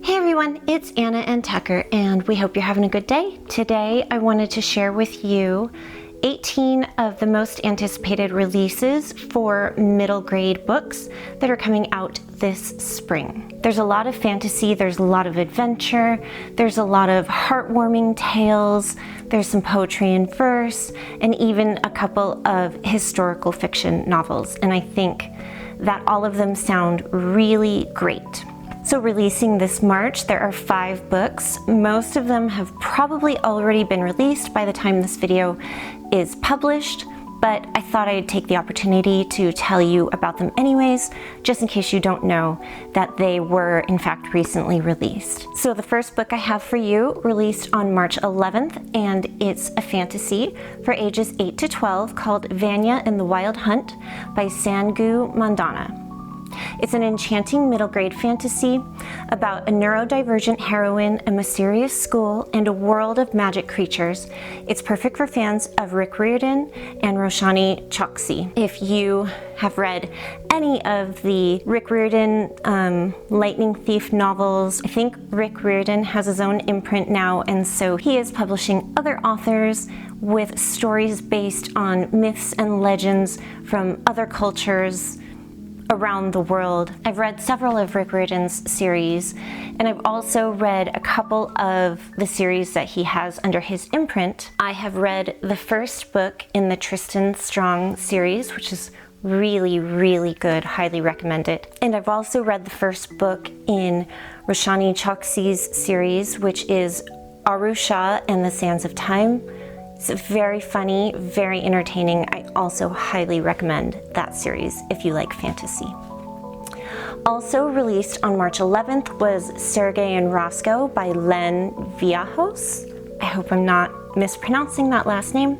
Hey everyone, it's Anna and Tucker, and we hope you're having a good day. Today I wanted to share with you 18 of the most anticipated releases for middle grade books that are coming out this spring. There's a lot of fantasy, there's a lot of adventure, there's a lot of heartwarming tales, there's some poetry and verse, and even a couple of historical fiction novels. And I think that all of them sound really great. So releasing this March, there are 5 books. Most of them have probably already been released by the time this video is published, but I thought I'd take the opportunity to tell you about them anyways, just in case you don't know that they were in fact recently released. So the first book I have for you released on March 11th, and it's a fantasy for ages 8 to 12 called Vanya and the Wild Hunt by Sangu Mandana. It's an enchanting middle grade fantasy about a neurodivergent heroine, a mysterious school, and a world of magic creatures. It's perfect for fans of Rick Riordan and Roshani Chokshi. If you have read any of the Rick Riordan Lightning Thief novels, I think Rick Riordan has his own imprint now, and so he is publishing other authors with stories based on myths and legends from other cultures around the world. I've read several of Rick Riordan's series, and I've also read a couple of the series that he has under his imprint. I have read the first book in the Tristan Strong series, which is really, really good. Highly recommend it. And I've also read the first book in Roshani Chokshi's series, which is Arusha and the Sands of Time. It's very funny, very entertaining. I also highly recommend that series if you like fantasy. Also released on March 11th was Sergei and Roscoe by Len Viajos. I hope I'm not mispronouncing that last name.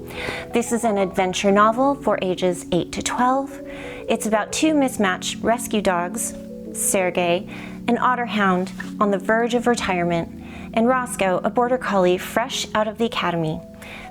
This is an adventure novel for ages 8 to 12. It's about 2 mismatched rescue dogs, Sergei, an otter hound on the verge of retirement, and Roscoe, a border collie fresh out of the academy.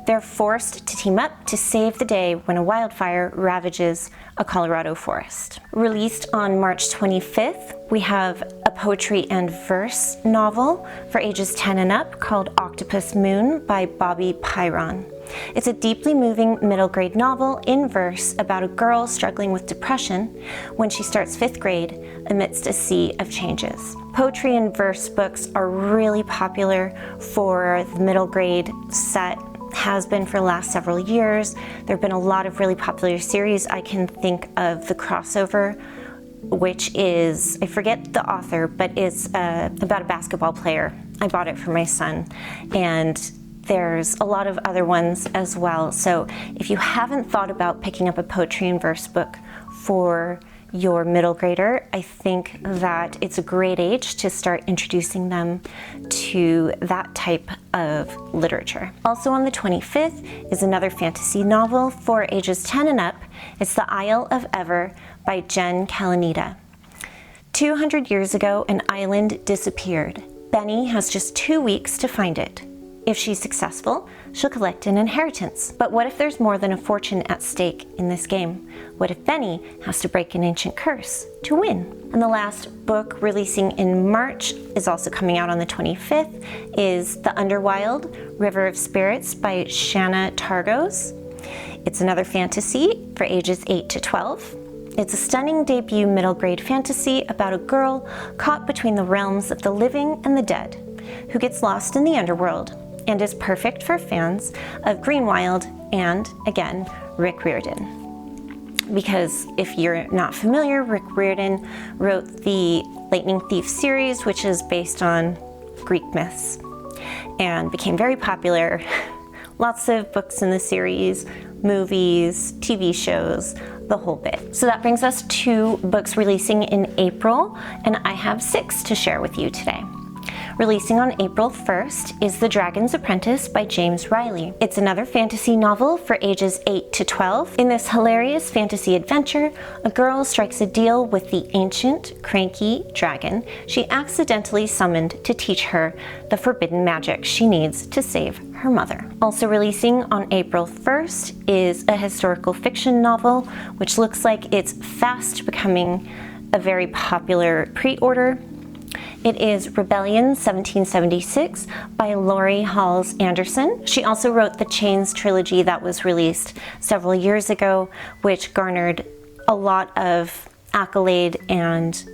They're forced to team up to save the day when a wildfire ravages a Colorado forest. Released on March 25th, we have a poetry and verse novel for ages 10 and up called Octopus Moon by Bobby Pyron. It's a deeply moving middle grade novel in verse about a girl struggling with depression when she starts 5th grade amidst a sea of changes. Poetry and verse books are really popular for the middle grade set. Has been for the last several years. There have been a lot of really popular series. I can think of The Crossover, which is, I forget the author, but it's about a basketball player. I bought it for my son, and there's a lot of other ones as well. So if you haven't thought about picking up a poetry and verse book for your middle grader, I think that it's a great age to start introducing them to that type of literature. Also on the 25th is another fantasy novel for ages 10 and up. It's The Isle of Ever by Jen Kalanita. 200 years ago, an island disappeared. Benny has just 2 weeks to find it. If she's successful, she'll collect an inheritance. But what if there's more than a fortune at stake in this game? What if Benny has to break an ancient curse to win? And the last book releasing in March is also coming out on the 25th is The Underwild, River of Spirits by Shanna Targos. It's another fantasy for ages 8 to 12. It's a stunning debut middle grade fantasy about a girl caught between the realms of the living and the dead, who gets lost in the underworld, and is perfect for fans of Greenwild and, again, Rick Riordan. Because if you're not familiar, Rick Riordan wrote the Lightning Thief series, which is based on Greek myths, and became very popular. Lots of books in the series, movies, TV shows, the whole bit. So that brings us to books releasing in April, and I have 6 to share with you today. Releasing on April 1st is The Dragon's Apprentice by James Riley. It's another fantasy novel for ages 8 to 12. In this hilarious fantasy adventure, a girl strikes a deal with the ancient, cranky dragon she accidentally summoned to teach her the forbidden magic she needs to save her mother. Also releasing on April 1st is a historical fiction novel, which looks like it's fast becoming a very popular pre-order. It is Rebellion 1776 by Laurie Halls Anderson. She also wrote the Chains trilogy that was released several years ago, which garnered a lot of accolade and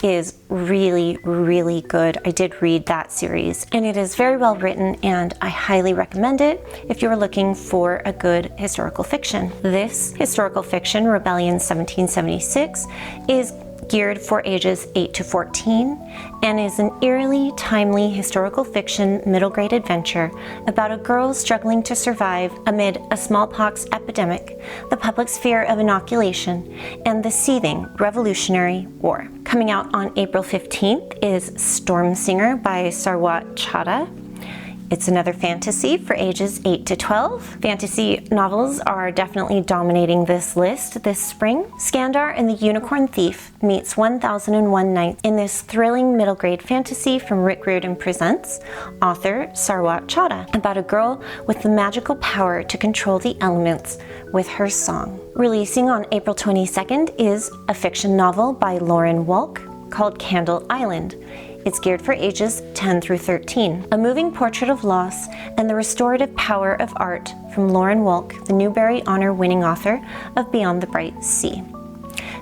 is really, really good. I did read that series and it is very well written and I highly recommend it if you're looking for a good historical fiction. This historical fiction, Rebellion 1776, is geared for ages 8 to 14 and is an eerily timely historical fiction middle grade adventure about a girl struggling to survive amid a smallpox epidemic, the public's fear of inoculation, and the seething Revolutionary War. Coming out on April 15th is Storm Singer by Sarwat Chadha. It's another fantasy for ages 8 to 12. Fantasy novels are definitely dominating this list this spring. Skandar and the Unicorn Thief meets 1001 Nights in this thrilling middle grade fantasy from Rick Riordan Presents, author Sarwat Chadha, about a girl with the magical power to control the elements with her song. Releasing on April 22nd is a fiction novel by Lauren Wolk called Candle Island. It's geared for ages 10 through 13. A moving portrait of loss and the restorative power of art from Lauren Wolk, the Newbery Honor-winning author of Beyond the Bright Sea.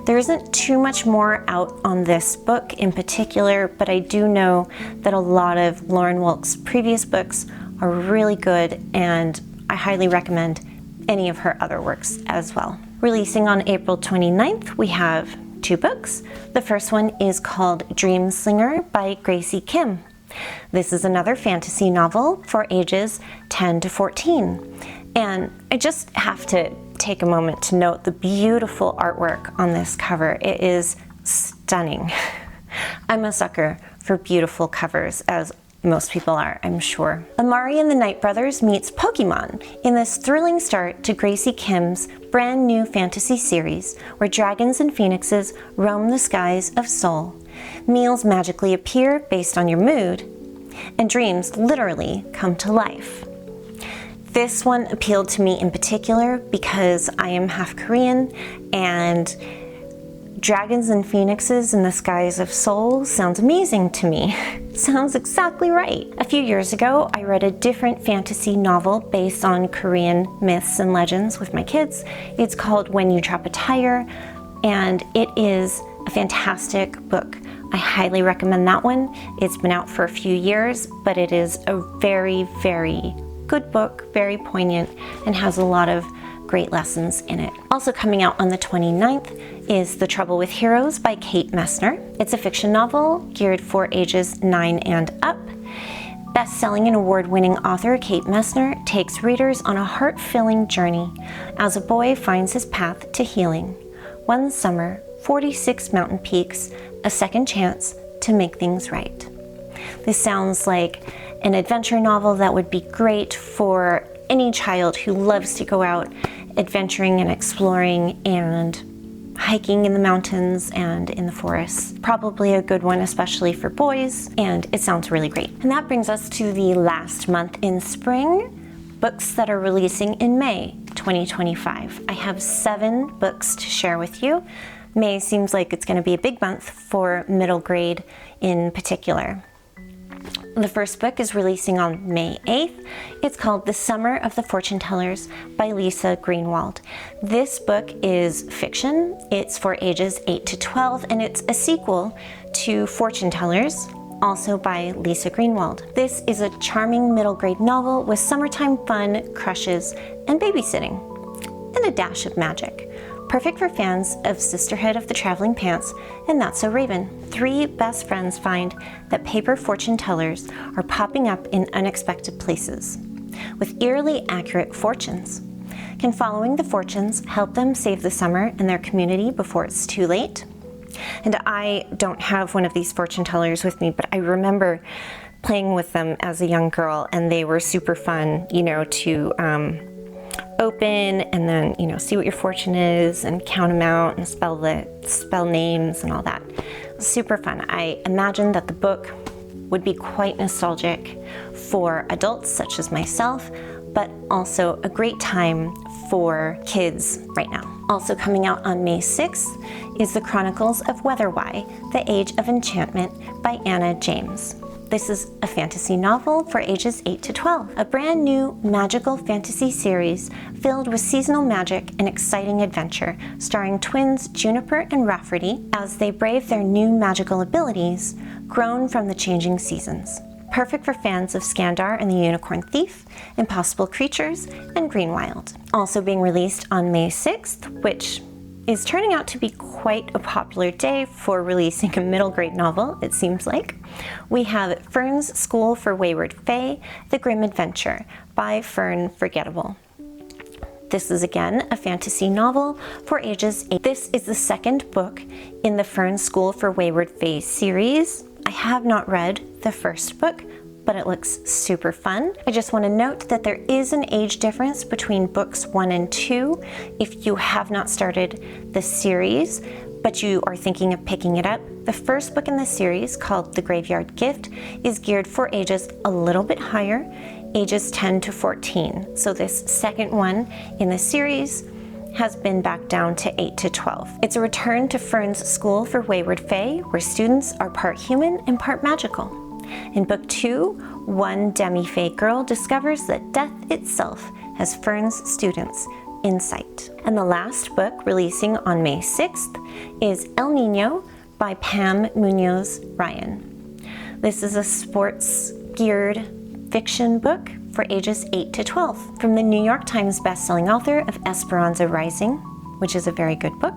There isn't too much more out on this book in particular, but I do know that a lot of Lauren Wolk's previous books are really good and I highly recommend any of her other works as well. Releasing on April 29th, we have 2 books. The first one is called Dreamslinger by Gracie Kim. This is another fantasy novel for ages 10 to 14. And I just have to take a moment to note the beautiful artwork on this cover. It is stunning. I'm a sucker for beautiful covers, as most people are, I'm sure. Amari and the Night Brothers meets Pokemon in this thrilling start to Gracie Kim's brand new fantasy series where dragons and phoenixes roam the skies of Seoul. Meals magically appear based on your mood, and dreams literally come to life. This one appealed to me in particular because I am half Korean and dragons and phoenixes in the skies of Seoul sounds amazing to me. Sounds exactly right. A few years ago, I read a different fantasy novel based on Korean myths and legends with my kids. It's called When You Trap a Tiger, and it is a fantastic book. I highly recommend that one. It's been out for a few years, but it is a very, very good book, very poignant, and has a lot of great lessons in it. Also coming out on the 29th is The Trouble with Heroes by Kate Messner. It's a fiction novel geared for ages 9 and up. Best-selling and award-winning author Kate Messner takes readers on a heart-filling journey as a boy finds his path to healing. One summer, 46 mountain peaks, a second chance to make things right. This sounds like an adventure novel that would be great for any child who loves to go out adventuring and exploring and hiking in the mountains and in the forests. Probably a good one, especially for boys, and it sounds really great. And that brings us to the last month in spring, books that are releasing in May 2025. I have 7 books to share with you. May seems like it's going to be a big month for middle grade in particular. The first book is releasing on May 8th. It's called The Summer of the Fortune Tellers by Lisa Greenwald. This book is fiction. It's for ages 8 to 12, and it's a sequel to Fortune Tellers, also by Lisa Greenwald. This is a charming middle grade novel with summertime fun, crushes, and babysitting, and a dash of magic. Perfect for fans of Sisterhood of the Traveling Pants and Not So Raven. 3 best friends find that paper fortune tellers are popping up in unexpected places with eerily accurate fortunes. Can following the fortunes help them save the summer in their community before it's too late? And I don't have one of these fortune tellers with me, but I remember playing with them as a young girl, and they were super fun, you know, to open and then, you know, see what your fortune is and count them out and spell names and all that. Super fun. I imagine that the book would be quite nostalgic for adults such as myself, but also a great time for kids right now. Also coming out on May 6th is The Chronicles of Weatherwhy, The Age of Enchantment by Anna James. This is a fantasy novel for ages 8 to 12, a brand new magical fantasy series filled with seasonal magic and exciting adventure, starring twins Juniper and Rafferty as they brave their new magical abilities, grown from the changing seasons. Perfect for fans of Skandar and the Unicorn Thief, Impossible Creatures, and Greenwild. Also being released on May 6th, which is turning out to be quite a popular day for releasing a middle grade novel, it seems like. We have Fern's School for Wayward Fae, The Grim Adventure by Fern Forgettable. This is again a fantasy novel for ages 8. This is the second book in the Fern School for Wayward Fae series. I have not read the first book, but it looks super fun. I just want to note that there is an age difference between books 1 and 2 if you have not started the series, but you are thinking of picking it up. The first book in the series, called The Graveyard Gift, is geared for ages a little bit higher, ages 10 to 14. So this second one in the series has been back down to 8 to 12. It's a return to Fern's School for Wayward Fae, where students are part human and part magical. In book 2, one demi-fae girl discovers that death itself has Fern's students in sight. And the last book, releasing on May 6th, is El Niño by Pam Munoz Ryan. This is a sports-geared fiction book for ages 8 to 12, from the New York Times bestselling author of Esperanza Rising, which is a very good book,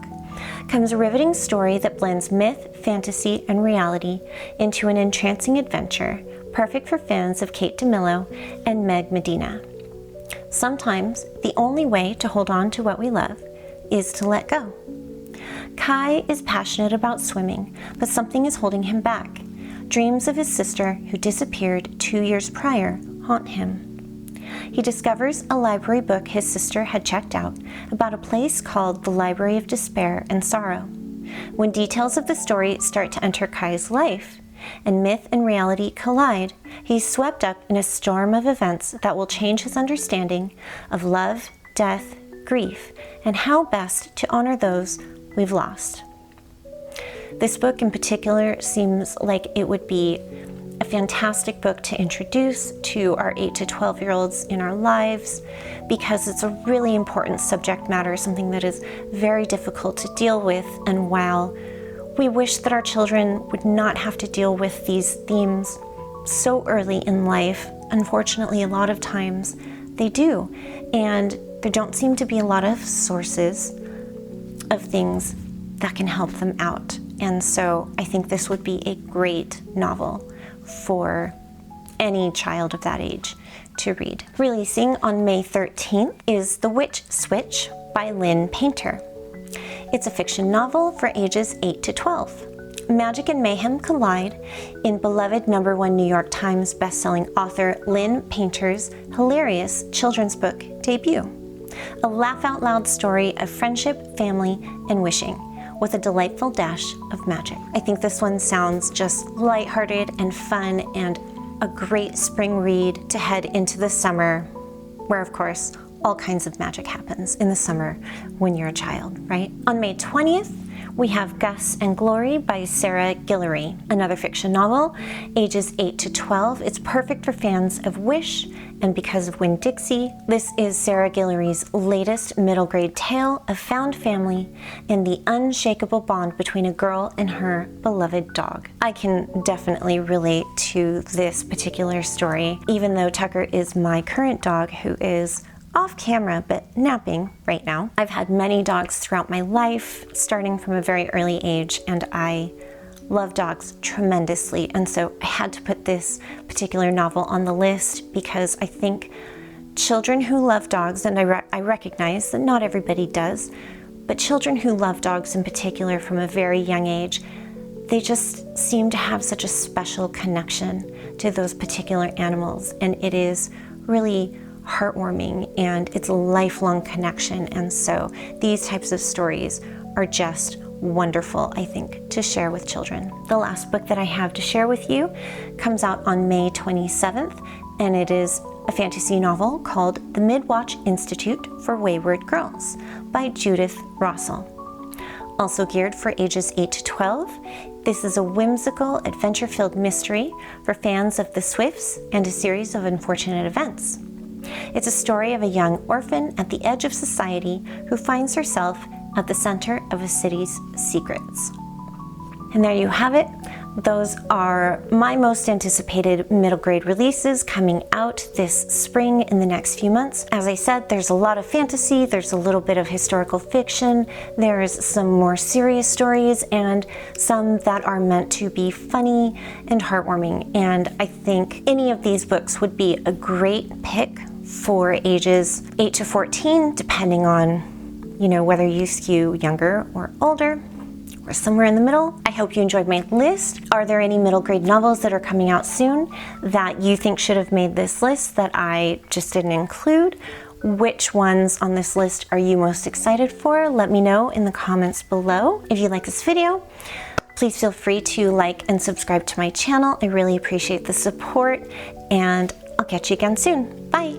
comes a riveting story that blends myth, fantasy, and reality into an entrancing adventure, perfect for fans of Kate DeMillo and Meg Medina. Sometimes the only way to hold on to what we love is to let go. Kai is passionate about swimming, but something is holding him back. Dreams of his sister, who disappeared 2 years prior, haunt him. He discovers a library book his sister had checked out about a place called the Library of Despair and Sorrow. When details of the story start to enter Kai's life, and myth and reality collide, he's swept up in a storm of events that will change his understanding of love, death, grief, and how best to honor those we've lost. This book in particular seems like it would be a fantastic book to introduce to our 8 to 12-year-olds in our lives, because it's a really important subject matter, something that is very difficult to deal with. And while we wish that our children would not have to deal with these themes so early in life, unfortunately a lot of times they do. And there don't seem to be a lot of sources of things that can help them out. And so I think this would be a great novel for any child of that age to read. Releasing on May 13th is The Witch Switch by Lynn Painter. It's a fiction novel for ages 8 to 12. Magic and mayhem collide in beloved #1 New York Times bestselling author Lynn Painter's hilarious children's book debut. A laugh-out-loud story of friendship, family, and wishing, with a delightful dash of magic. I think this one sounds just lighthearted and fun, and a great spring read to head into the summer, where of course all kinds of magic happens in the summer when you're a child, right? On May 20th, we have Gus and Glory by Sarah Guillory, another fiction novel, ages 8 to 12. It's perfect for fans of Wish and Because of Winn-Dixie. This is Sarah Guillory's latest middle grade tale of found family and the unshakable bond between a girl and her beloved dog. I can definitely relate to this particular story, even though Tucker is my current dog, who is off camera but napping right now. I've had many dogs throughout my life, starting from a very early age, and I love dogs tremendously, and so I had to put this particular novel on the list because I think children who love dogs, and I recognize that not everybody does, but children who love dogs in particular from a very young age, they just seem to have such a special connection to those particular animals, and it is really heartwarming, and it's a lifelong connection. And so these types of stories are just wonderful, I think, to share with children. The last book that I have to share with you comes out on May 27th, and it is a fantasy novel called The Midwatch Institute for Wayward Girls by Judith Russell. Also geared for ages 8 to 12, this is a whimsical, adventure-filled mystery for fans of the Swifts and a series of unfortunate events. It's a story of a young orphan at the edge of society who finds herself at the center of a city's secrets. And there you have it. Those are my most anticipated middle grade releases coming out this spring in the next few months. As I said, there's a lot of fantasy, there's a little bit of historical fiction, there's some more serious stories, and some that are meant to be funny and heartwarming. And I think any of these books would be a great pick for ages 8 to 14, depending on, whether you skew younger or older, or somewhere in the middle. I hope you enjoyed my list. Are there any middle grade novels that are coming out soon that you think should have made this list that I just didn't include? Which ones on this list are you most excited for? Let me know in the comments below. If you like this video, please feel free to like and subscribe to my channel. I really appreciate the support, and I'll catch you again soon. Bye.